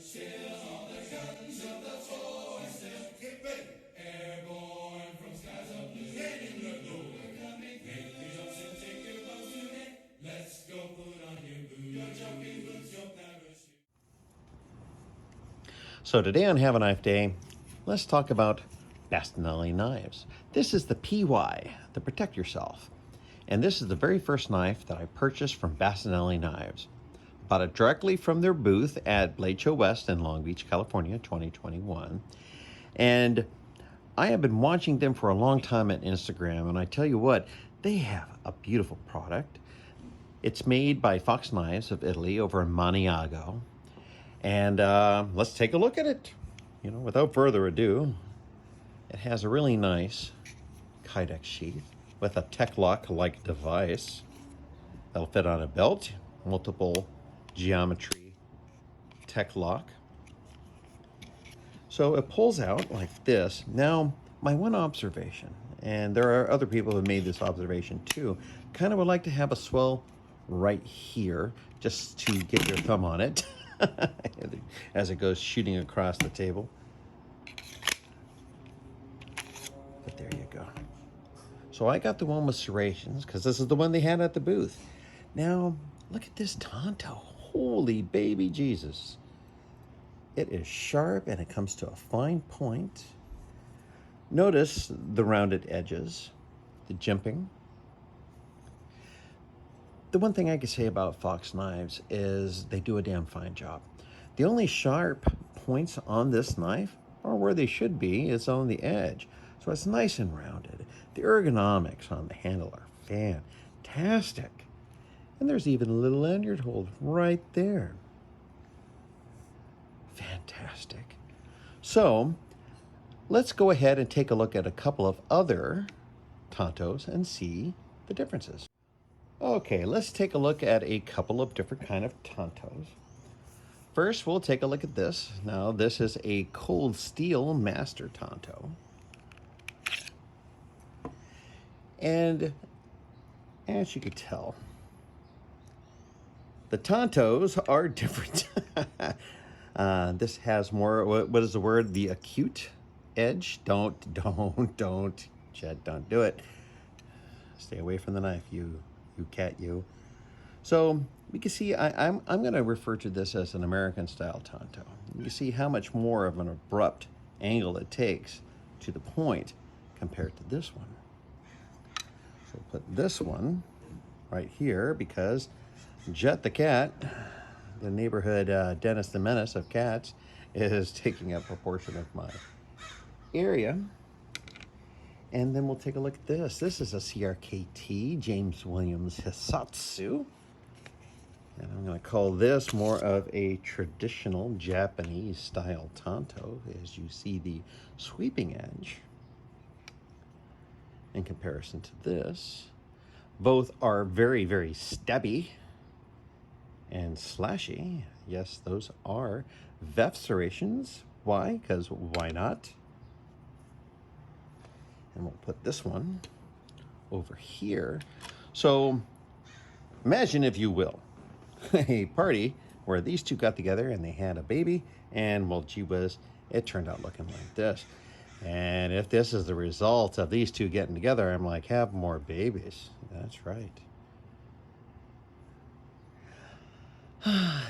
Still all the guns of the force still get ready. Airborne from skies of blue. Ready to go. We're coming through. Make your jumps and take your bows today. Let's go put on your boots. Your jumping boots, your parachute. So today on Have a Knife Day, let's talk about Bastinelli knives. This is the PY, the Protect Yourself. And this is the very first knife that I purchased from Bastinelli Knives. Bought it directly from their booth at Blade Show West in Long Beach, California, 2021. And I have been watching them for a long time on Instagram, and I tell you what, they have a beautiful product. It's made by Fox Knives of Italy over in Maniago. And let's take a look at it. Without further ado, it has a really nice Kydex sheath with a tech lock-like device that'll fit on a belt, multiple geometry tech lock. So it pulls out like this. Now, my one observation, and there are other people who have made this observation too, kind of would like to have a swell right here just to get your thumb on it as it goes shooting across the table. But there you go. So I got the one with serrations because this is the one they had at the booth. Now, look at this Tanto. Holy baby Jesus. It is sharp and it comes to a fine point. Notice the rounded edges, the jimping. The one thing I can say about Fox Knives is they do a damn fine job. The only sharp points on this knife are where they should be. It's on the edge. So it's nice and rounded. The ergonomics on the handle are fantastic. And there's even a little lanyard hold right there. Fantastic. So let's go ahead and take a look at a couple of other Tantos and see the differences. Okay, let's take a look at a couple of different kind of Tantos. First, we'll take a look at this. Now, this is a cold steel Master Tanto. And as you could tell, the Tantos are different. This has more, what is the word? The acute edge. Don't, Chet, don't do it. Stay away from the knife, you cat, you. So we can see, I'm going to refer to this as an American style Tanto. You can see how much more of an abrupt angle it takes to the point compared to this one. So we'll put this one right here because Jet the cat, the neighborhood Dennis the Menace of cats, is taking up a portion of my area. And then we'll take a look at this. This is a CRKT, James Williams Hisatsu. And I'm going to call this more of a traditional Japanese style Tanto, as you see the sweeping edge in comparison to this. Both are very, very stabby and slashy. Yes, those are VEF serrations. Why? Because why not? And we'll put this one over here. So imagine, if you will, a party where these two got together and they had a baby, and well, gee whiz, it turned out looking like this. And if this is the result of these two getting together, I'm like, have more babies. That's right.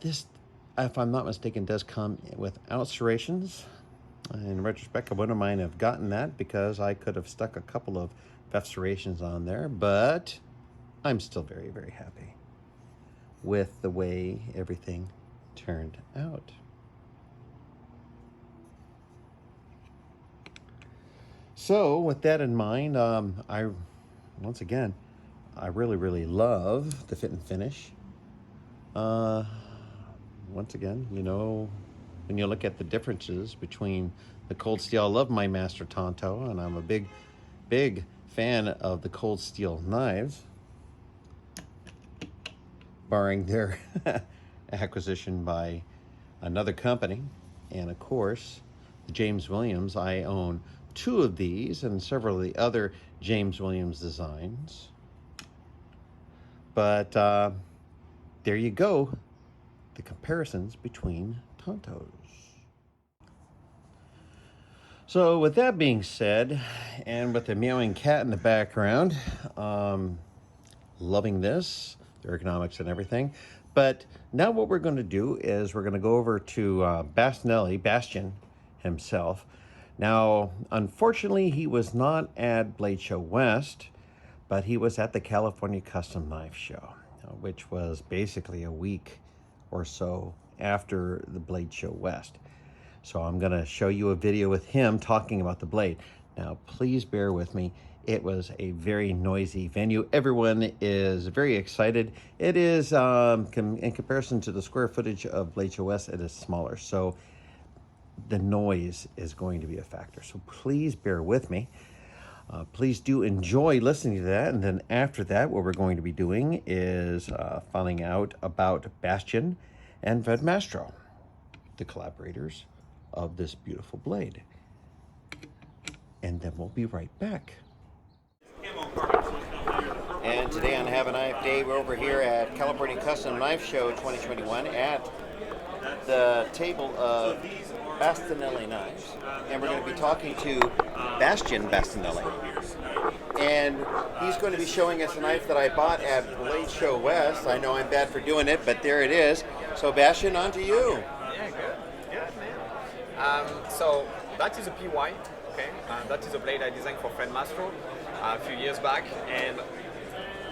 This, if I'm not mistaken, does come without serrations. In retrospect, I wouldn't mind have gotten that because I could have stuck a couple of VEF serrations on there, but I'm still very, very happy with the way everything turned out. So with that in mind, once again, I really, really love the fit and finish. Once again, when you look at the differences between the cold steel, I love my Master Tanto, and I'm a big, big fan of the cold steel knives, barring their acquisition by another company. And of course, the James Williams, I own two of these and several of the other James Williams designs. But there you go, the comparisons between Tantos. So with that being said, and with the meowing cat in the background, loving this, the ergonomics and everything. But now what we're going to do is we're going to go over to Bastinelli, Bastien himself. Now, unfortunately, he was not at Blade Show West, but he was at the California Custom Knife Show, which was basically a week or so after the Blade Show West. So I'm going to show you a video with him talking about the blade. Now, please bear with me. It was a very noisy venue. Everyone is very excited. It is, in comparison to the square footage of Blade Show West, it is smaller. So the noise is going to be a factor. So please bear with me. Please do enjoy listening to that. And then after that, what we're going to be doing is finding out about Bastien and Mastro, the collaborators of this beautiful blade. And then we'll be right back. And today on Have a Knife Day, we're over here at California Custom Knife Show 2021 at the table of Bastinelli knives. And we're going to be talking to Bastien Bastinelli. And he's going to be showing us a knife that I bought at Blade Show West. I know I'm bad for doing it, but there it is. So Bastien, on to you. Yeah, good man. So that is a PY, okay? That is a blade I designed for friend Mastro a few years back. And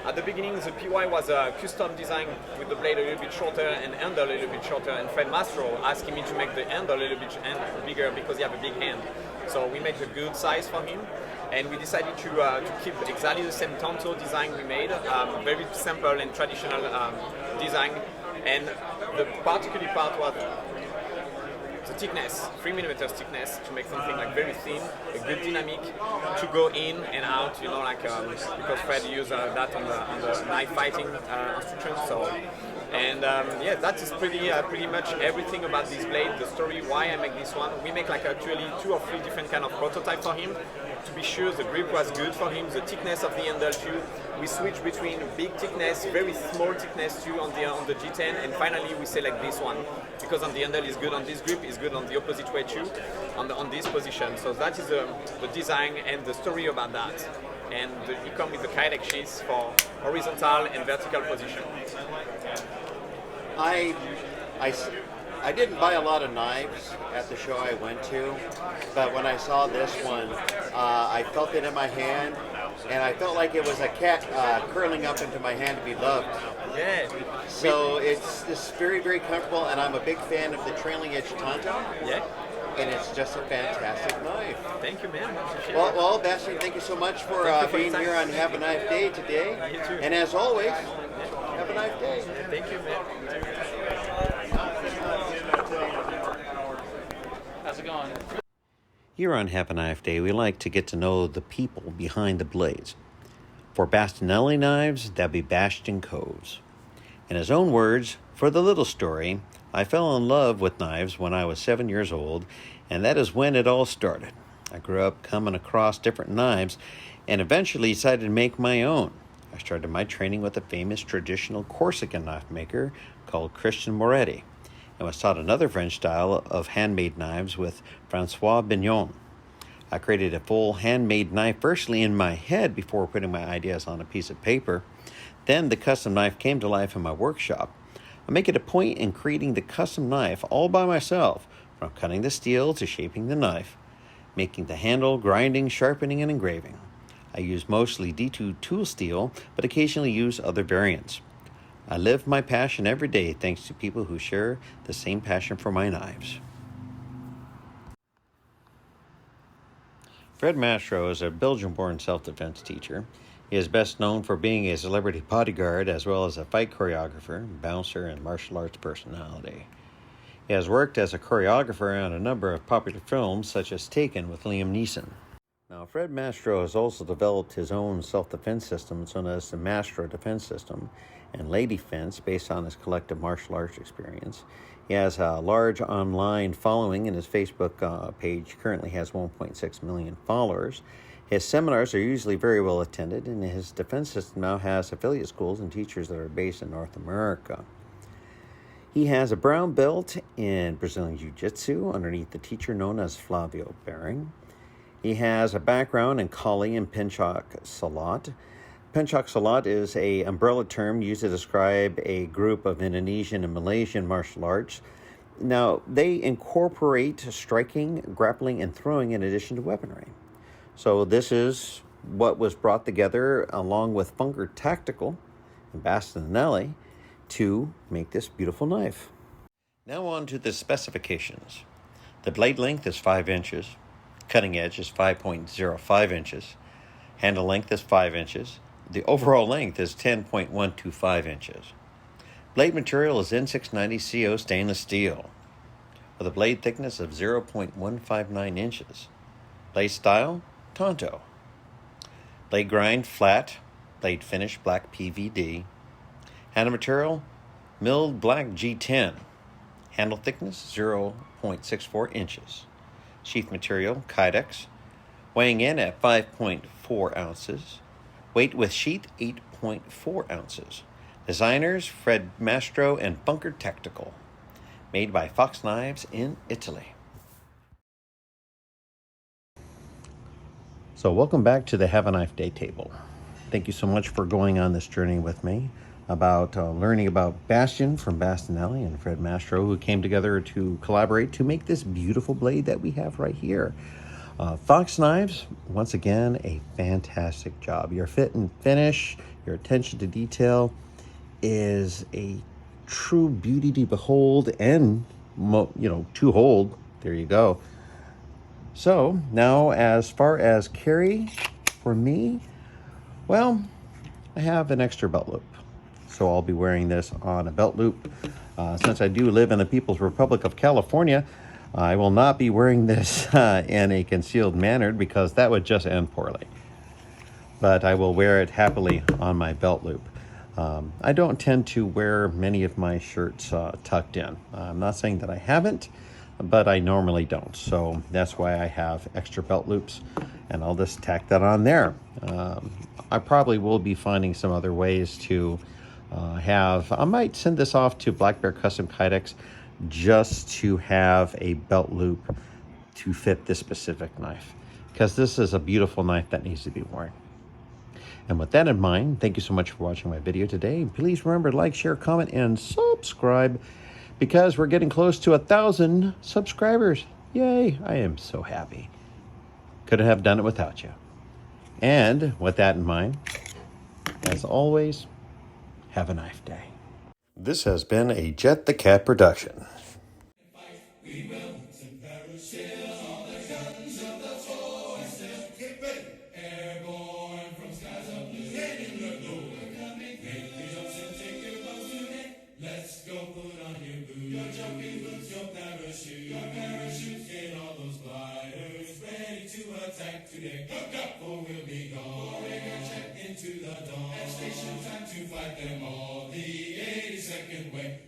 at the beginning, the PY was a custom design with the blade a little bit shorter and handle a little bit shorter. And friend Mastro asking me to make the handle a little bit bigger because he have a big hand. So we made a good size for him. And we decided to keep exactly the same Tanto design we made, very simple and traditional design. And the particular part was the thickness, 3mm thickness, to make something like very thin, a good dynamic to go in and out, you know, like because Fred used that on the knife fighting instructions. So, and yeah, that is pretty much everything about this blade. The story why I make this one. We make like actually 2 or 3 different kind of prototype for him to be sure the grip was good for him, the thickness of the handle too. We switch between big thickness, very small thickness too on the G10, and finally we select this one because on the handle is good on this grip, is good on the opposite way too, on this position. So that is the design and the story about that. And it comes with the Kydex sheaths for horizontal and vertical position. I didn't buy a lot of knives at the show I went to, but when I saw this one, I felt it in my hand, and I felt like it was a cat curling up into my hand to be loved. Yeah. So it's very, very comfortable, and I'm a big fan of the trailing edge Tanto. Yeah. And it's just a fantastic knife. Thank you, man. Well, Bastien, thank you so much for being here on Have a Knife Day today. You too. And as always, have a knife day. Thank you, man. How's it going? Here on Have a Knife Day, we like to get to know the people behind the blades. For Bastinelli knives, that'd be Bastien Coves. In his own words, for the little story, I fell in love with knives when I was 7 years old, and that is when it all started. I grew up coming across different knives and eventually decided to make my own. I started my training with a famous traditional Corsican knife maker called Christian Moretti, and was taught another French style of handmade knives with Francois Bignon. I created a full handmade knife firstly in my head before putting my ideas on a piece of paper. Then the custom knife came to life in my workshop. I make it a point in creating the custom knife all by myself, from cutting the steel to shaping the knife, making the handle, grinding, sharpening, and engraving. I use mostly D2 tool steel, but occasionally use other variants. I live my passion every day thanks to people who share the same passion for my knives. Fred Mastro is a Belgian-born self-defense teacher. He is best known for being a celebrity bodyguard as well as a fight choreographer, bouncer, and martial arts personality. He has worked as a choreographer on a number of popular films such as Taken with Liam Neeson. Now, Fred Mastro has also developed his own self-defense system known as the Mastro Defense System and Lady Defense based on his collective martial arts experience. He has a large online following, and his Facebook page currently has 1.6 million followers. His seminars are usually very well attended, and his defense system now has affiliate schools and teachers that are based in North America. He has a brown belt in Brazilian Jiu-Jitsu underneath the teacher known as Flavio Bering. He has a background in Kali and Pencak Silat. Pencak Silat is an umbrella term used to describe a group of Indonesian and Malaysian martial arts. Now, they incorporate striking, grappling, and throwing in addition to weaponry. So this is what was brought together along with Funker Tactical and Bastinelli to make this beautiful knife. Now on to the specifications. The blade length is 5 inches. Cutting edge is 5.05 inches. Handle length is 5 inches. The overall length is 10.125 inches. Blade material is N690 CO stainless steel with a blade thickness of 0.159 inches. Blade style, Tanto. Blade grind, flat. Blade finish, black PVD. Handle material, milled black G10. Handle thickness, 0.64 inches. Sheath material, Kydex. Weighing in at 5.4 ounces. Weight with sheath, 8.4 ounces. Designers, Fred Mastro and Funker Tactical. Made by Fox Knives in Italy. So welcome back to the Have a Knife Day table. Thank you so much for going on this journey with me about learning about Bastien from Bastinelli and Fred Mastro, who came together to collaborate to make this beautiful blade that we have right here. Fox Knives, once again, a fantastic job. Your fit and finish, your attention to detail is a true beauty to behold and, to hold. There you go. So now as far as carry for me, well, I have an extra belt loop. So I'll be wearing this on a belt loop. Since I do live in the People's Republic of California, I will not be wearing this in a concealed manner because that would just end poorly. But I will wear it happily on my belt loop. I don't tend to wear many of my shirts tucked in. I'm not saying that I haven't, but I normally don't. So that's why I have extra belt loops, and I'll just tack that on there. I probably will be finding some other ways to I might send this off to Black Bear Custom Kydex just to have a belt loop to fit this specific knife, because this is a beautiful knife that needs to be worn. And with that in mind, thank you so much for watching my video today. Please remember to like, share, comment, and subscribe, because we're getting close to 1,000 subscribers. Yay, I am so happy. Couldn't have done it without you. And with that in mind, as always, have a knife day. This has been a Jet the Cat production. We will parachute all the guns of the force. Get ready, airborne from skies of blue. Get in the door. We're coming. Make the jumps and take your bows today. Let's go put on your boots. Your jumping boots, your parachute. Your parachute, get all those gliders ready to attack today. Hook up or we'll be gone. Pouring our jet into the dawn. At station time to fight them all. The 82nd way.